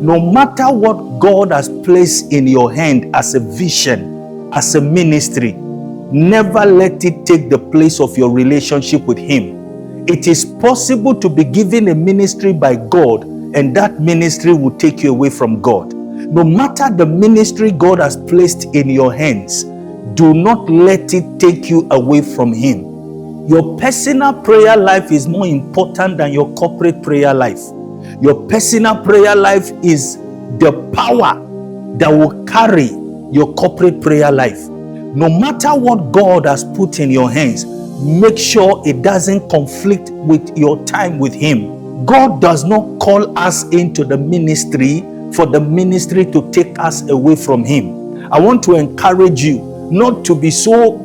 No matter what God has placed in your hand as a vision, as a ministry, never let it take the place of your relationship with Him. It is possible to be given a ministry by God, and that ministry will take you away from God. No matter the ministry God has placed in your hands, do not let it take you away from Him. Your personal prayer life is more important than your corporate prayer life. Your personal prayer life is the power that will carry your corporate prayer life. No matter what God has put in your hands, make sure it doesn't conflict with your time with Him. God does not call us into the ministry for the ministry to take us away from Him. I want to encourage you not to be so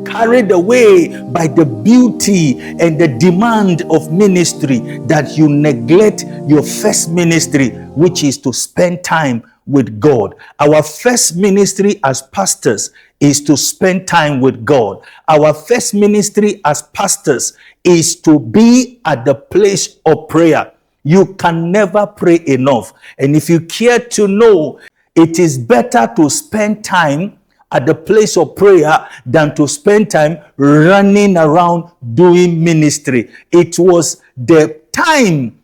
carried away by the beauty and the demand of ministry that you neglect your first ministry, which is to spend time with God. Our first ministry as pastors is to spend time with God. Our first ministry as pastors is to be at the place of prayer. You can never pray enough. And if you care to know, it is better to spend time at the place of prayer than to spend time running around doing ministry. It was the time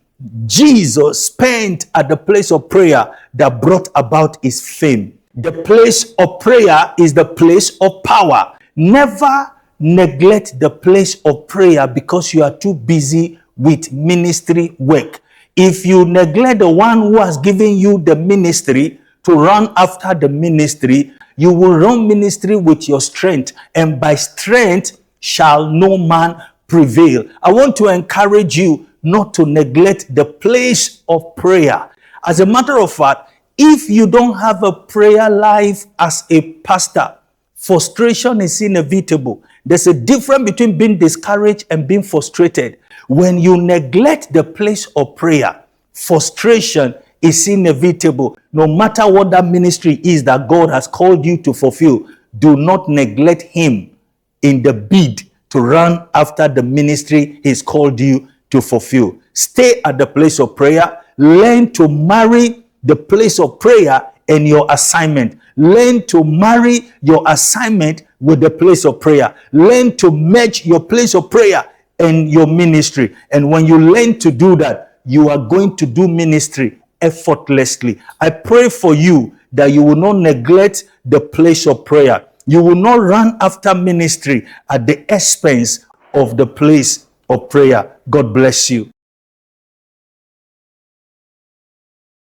Jesus spent at the place of prayer that brought about His fame. The place of prayer is the place of power. Never neglect the place of prayer because you are too busy with ministry work. If you neglect the one who has given you the ministry to run after the ministry, you will run ministry with your strength, and by strength shall no man prevail. I want to encourage you not to neglect the place of prayer. As a matter of fact, if you don't have a prayer life as a pastor, frustration is inevitable. There's a difference between being discouraged and being frustrated. When you neglect the place of prayer, frustration is inevitable. No matter what that ministry is that God has called you to fulfill, do not neglect Him in the bid to run after the ministry He's called you to fulfill. Stay at the place of prayer. Learn to marry the place of prayer and your assignment. Learn to marry your assignment with the place of prayer. Learn to match your place of prayer and your ministry. And when you learn to do that, you are going to do ministry effortlessly. I pray for you that you will not neglect the place of prayer. You will not run after ministry at the expense of the place of prayer. God bless you.